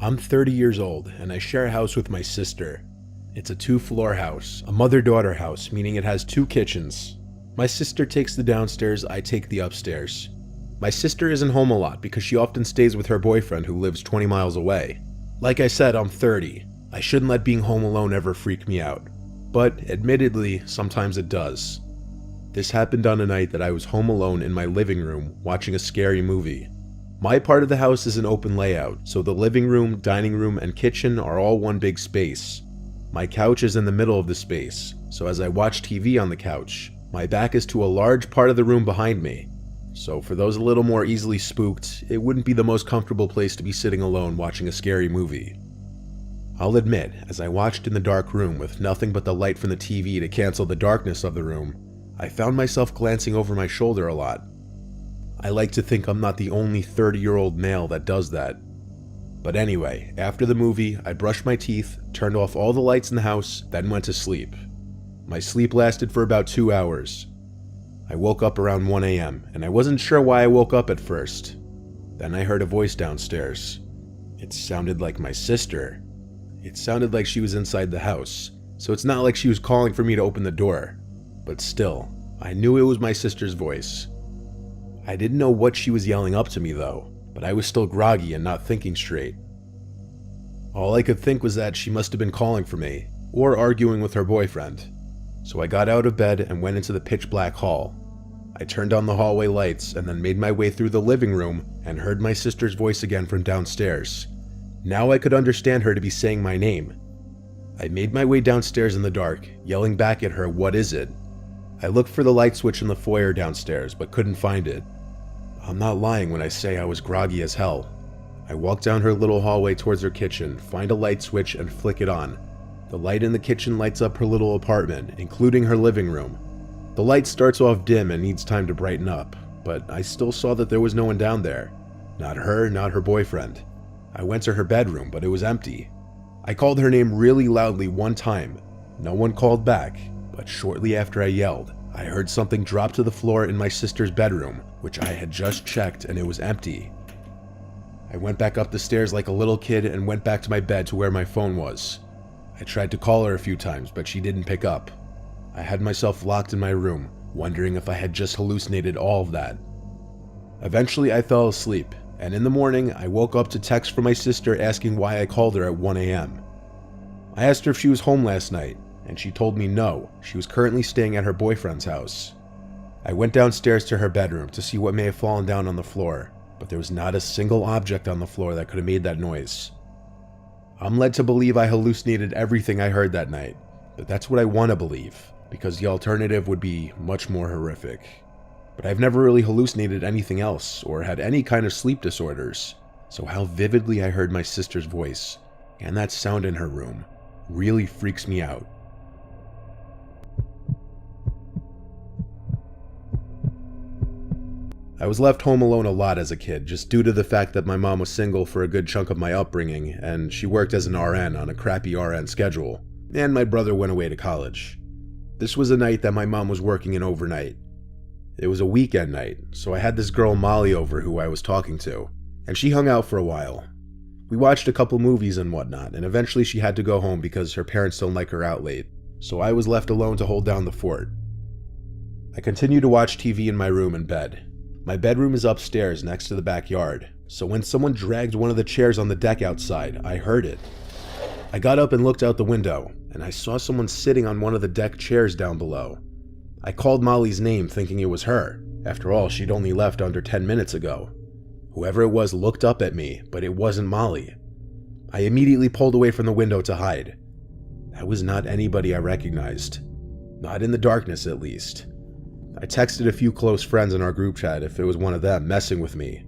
I'm 30 years old, and I share a house with my sister. It's a 2-floor house, a mother-daughter house, meaning it has 2 kitchens. My sister takes the downstairs, I take the upstairs. My sister isn't home a lot because she often stays with her boyfriend who lives 20 miles away. Like I said, I'm 30. I shouldn't let being home alone ever freak me out. But, admittedly, sometimes it does. This happened on a night that I was home alone in my living room watching a scary movie. My part of the house is an open layout, so the living room, dining room, and kitchen are all one big space. My couch is in the middle of the space, so as I watch TV on the couch, my back is to a large part of the room behind me. So for those a little more easily spooked, it wouldn't be the most comfortable place to be sitting alone watching a scary movie. I'll admit, as I watched in the dark room with nothing but the light from the TV to cancel the darkness of the room, I found myself glancing over my shoulder a lot. I like to think I'm not the only 30-year-old male that does that. But anyway, after the movie, I brushed my teeth, turned off all the lights in the house, then went to sleep. My sleep lasted for about 2 hours. I woke up around 1 a.m., and I wasn't sure why I woke up at first. Then I heard a voice downstairs. It sounded like my sister. It sounded like she was inside the house, so it's not like she was calling for me to open the door. But still, I knew it was my sister's voice. I didn't know what she was yelling up to me though, but I was still groggy and not thinking straight. All I could think was that she must have been calling for me, or arguing with her boyfriend. So I got out of bed and went into the pitch black hall. I turned on the hallway lights and then made my way through the living room and heard my sister's voice again from downstairs. Now I could understand her to be saying my name. I made my way downstairs in the dark, yelling back at her, "What is it?" I looked for the light switch in the foyer downstairs, but couldn't find it. I'm not lying when I say I was groggy as hell. I walked down her little hallway towards her kitchen, find a light switch, and flick it on. The light in the kitchen lights up her little apartment, including her living room. The light starts off dim and needs time to brighten up, but I still saw that there was no one down there. Not her, not her boyfriend. I went to her bedroom, but it was empty. I called her name really loudly one time. No one called back, but shortly after I yelled, I heard something drop to the floor in my sister's bedroom, which I had just checked, and it was empty. I went back up the stairs like a little kid and went back to my bed to where my phone was. I tried to call her a few times, but she didn't pick up. I had myself locked in my room, wondering if I had just hallucinated all of that. Eventually I fell asleep, and in the morning I woke up to text from my sister asking why I called her at 1 a.m. I asked her if she was home last night, and she told me no, she was currently staying at her boyfriend's house. I went downstairs to her bedroom to see what may have fallen down on the floor, but there was not a single object on the floor that could have made that noise. I'm led to believe I hallucinated everything I heard that night, but that's what I want to believe, because the alternative would be much more horrific. But I've never really hallucinated anything else, or had any kind of sleep disorders, so how vividly I heard my sister's voice, and that sound in her room, really freaks me out. I was left home alone a lot as a kid, just due to the fact that my mom was single for a good chunk of my upbringing, and she worked as an RN on a crappy RN schedule, and my brother went away to college. This was a night that my mom was working an overnight. It was a weekend night, so I had this girl Molly over who I was talking to, and she hung out for a while. We watched a couple movies and whatnot, and eventually she had to go home because her parents don't like her out late, so I was left alone to hold down the fort. I continued to watch TV in my room and bed. My bedroom is upstairs next to the backyard, so when someone dragged one of the chairs on the deck outside, I heard it. I got up and looked out the window, and I saw someone sitting on one of the deck chairs down below. I called Molly's name thinking it was her. After all, she'd only left under 10 minutes ago. Whoever it was looked up at me, but it wasn't Molly. I immediately pulled away from the window to hide. That was not anybody I recognized. Not in the darkness, at least. I texted a few close friends in our group chat if it was one of them messing with me.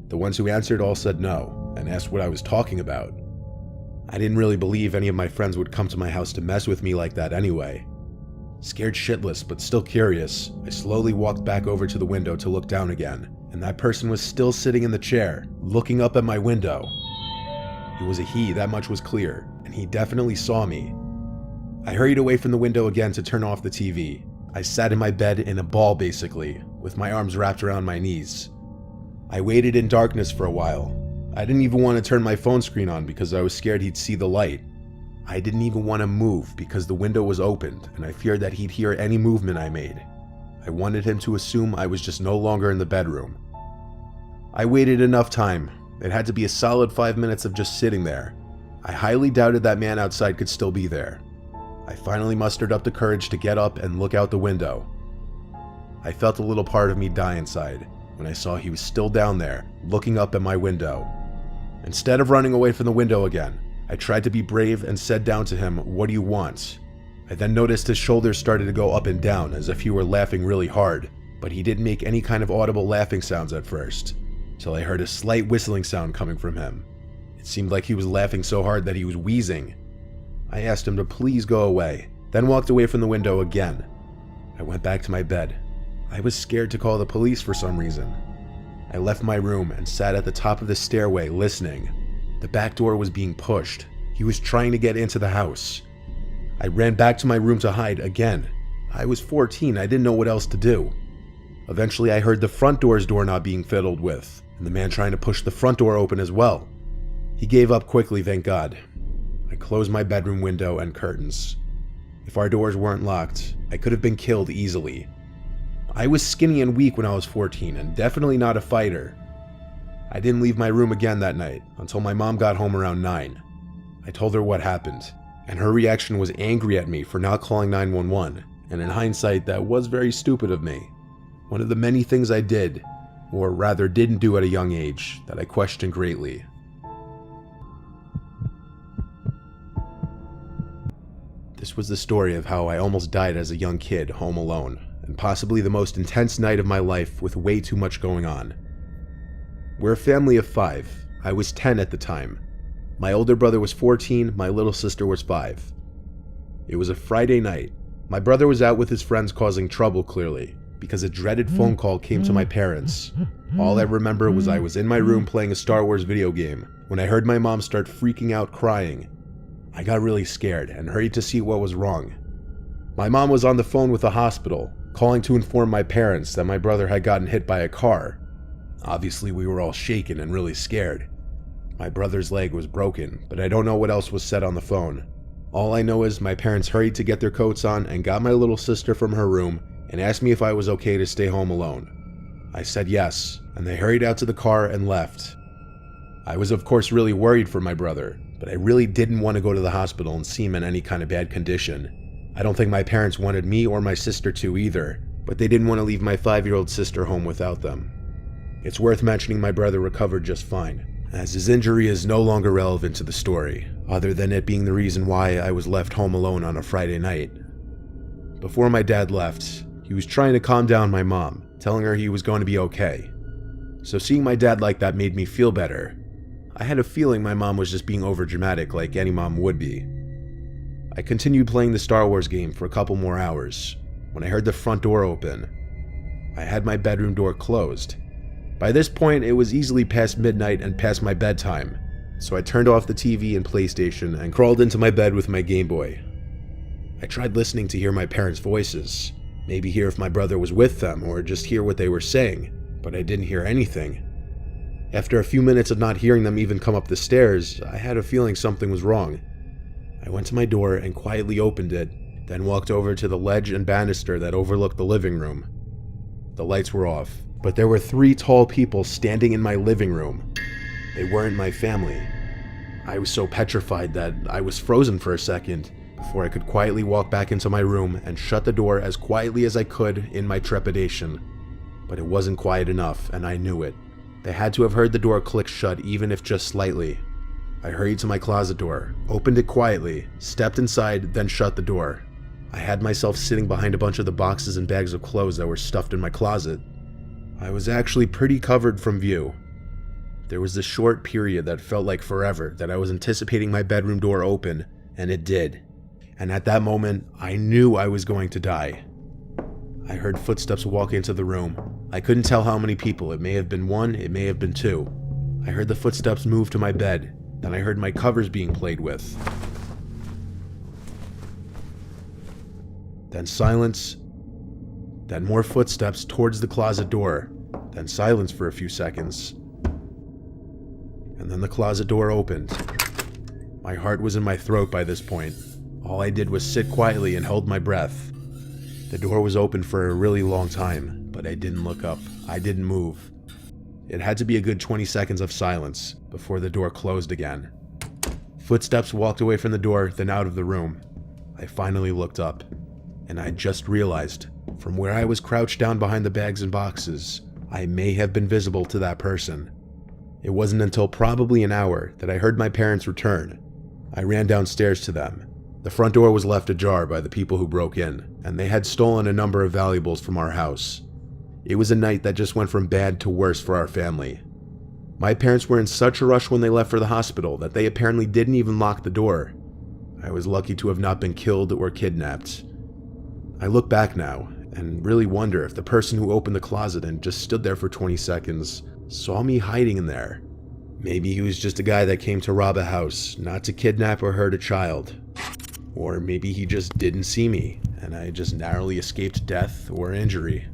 The ones who answered all said no, and asked what I was talking about. I didn't really believe any of my friends would come to my house to mess with me like that anyway. Scared shitless, but still curious, I slowly walked back over to the window to look down again, and that person was still sitting in the chair, looking up at my window. It was a he, that much was clear, and he definitely saw me. I hurried away from the window again to turn off the TV. I sat in my bed in a ball basically, with my arms wrapped around my knees. I waited in darkness for a while. I didn't even want to turn my phone screen on because I was scared he'd see the light. I didn't even want to move because the window was opened and I feared that he'd hear any movement I made. I wanted him to assume I was just no longer in the bedroom. I waited enough time. It had to be a solid 5 minutes of just sitting there. I highly doubted that man outside could still be there. I finally mustered up the courage to get up and look out the window. I felt a little part of me die inside when I saw he was still down there, looking up at my window. Instead of running away from the window again, I tried to be brave and said down to him, "What do you want?" I then noticed his shoulders started to go up and down as if he were laughing really hard, but he didn't make any kind of audible laughing sounds at first, till I heard a slight whistling sound coming from him. It seemed like he was laughing so hard that he was wheezing. I asked him to please go away, then walked away from the window again. I went back to my bed. I was scared to call the police for some reason. I left my room and sat at the top of the stairway listening. The back door was being pushed. He was trying to get into the house. I ran back to my room to hide again. I was 14, I didn't know what else to do. Eventually I heard the front door's doorknob being fiddled with, and the man trying to push the front door open as well. He gave up quickly, thank God. I closed my bedroom window and curtains. If our doors weren't locked, I could have been killed easily. I was skinny and weak when I was 14 and definitely not a fighter. I didn't leave my room again that night until my mom got home around 9. I told her what happened, and her reaction was angry at me for not calling 911, and in hindsight that was very stupid of me. One of the many things I did, or rather didn't do at a young age, that I question greatly. This was the story of how I almost died as a young kid home alone, and possibly the most intense night of my life with way too much going on. We're a family of 5. I was 10 at the time. My older brother was 14, my little sister was 5. It was a Friday night. My brother was out with his friends causing trouble clearly, because a dreaded phone call came to my parents. All I remember was I was in my room playing a Star Wars video game when I heard my mom start freaking out crying. I got really scared and hurried to see what was wrong. My mom was on the phone with the hospital, calling to inform my parents that my brother had gotten hit by a car. Obviously, we were all shaken and really scared. My brother's leg was broken, but I don't know what else was said on the phone. All I know is my parents hurried to get their coats on and got my little sister from her room and asked me if I was okay to stay home alone. I said yes, and they hurried out to the car and left. I was of course really worried for my brother, but I really didn't want to go to the hospital and see him in any kind of bad condition. I don't think my parents wanted me or my sister to either, but they didn't want to leave my 5-year-old sister home without them. It's worth mentioning my brother recovered just fine, as his injury is no longer relevant to the story, other than it being the reason why I was left home alone on a Friday night. Before my dad left, he was trying to calm down my mom, telling her he was going to be okay. So seeing my dad like that made me feel better. I had a feeling my mom was just being overdramatic like any mom would be. I continued playing the Star Wars game for a couple more hours, when I heard the front door open. I had my bedroom door closed. By this point, it was easily past midnight and past my bedtime, so I turned off the TV and PlayStation and crawled into my bed with my Game Boy. I tried listening to hear my parents' voices, maybe hear if my brother was with them or just hear what they were saying, but I didn't hear anything. After a few minutes of not hearing them even come up the stairs, I had a feeling something was wrong. I went to my door and quietly opened it, then walked over to the ledge and banister that overlooked the living room. The lights were off, but there were 3 tall people standing in my living room. They weren't my family. I was so petrified that I was frozen for a second before I could quietly walk back into my room and shut the door as quietly as I could in my trepidation. But it wasn't quiet enough, and I knew it. They had to have heard the door click shut even if just slightly. I hurried to my closet door, opened it quietly, stepped inside, then shut the door. I had myself sitting behind a bunch of the boxes and bags of clothes that were stuffed in my closet. I was actually pretty covered from view. There was this short period that felt like forever that I was anticipating my bedroom door open, and it did. And at that moment, I knew I was going to die. I heard footsteps walk into the room. I couldn't tell how many people. It may have been 1, it may have been 2. I heard the footsteps move to my bed. Then I heard my covers being played with. Then silence. Then more footsteps towards the closet door. Then silence for a few seconds. and then the closet door opened. My heart was in my throat by this point. All I did was sit quietly and hold my breath. The door was open for a really long time, but I didn't look up. I didn't move. It had to be a good 20 seconds of silence before the door closed again. Footsteps walked away from the door, then out of the room. I finally looked up, and I just realized, from where I was crouched down behind the bags and boxes, I may have been visible to that person. It wasn't until probably an hour that I heard my parents return. I ran downstairs to them. The front door was left ajar by the people who broke in, and they had stolen a number of valuables from our house. It was a night that just went from bad to worse for our family. My parents were in such a rush when they left for the hospital that they apparently didn't even lock the door. I was lucky to have not been killed or kidnapped. I look back now and really wonder if the person who opened the closet and just stood there for 20 seconds saw me hiding in there. Maybe he was just a guy that came to rob a house, not to kidnap or hurt a child. Or maybe he just didn't see me, and I just narrowly escaped death or injury.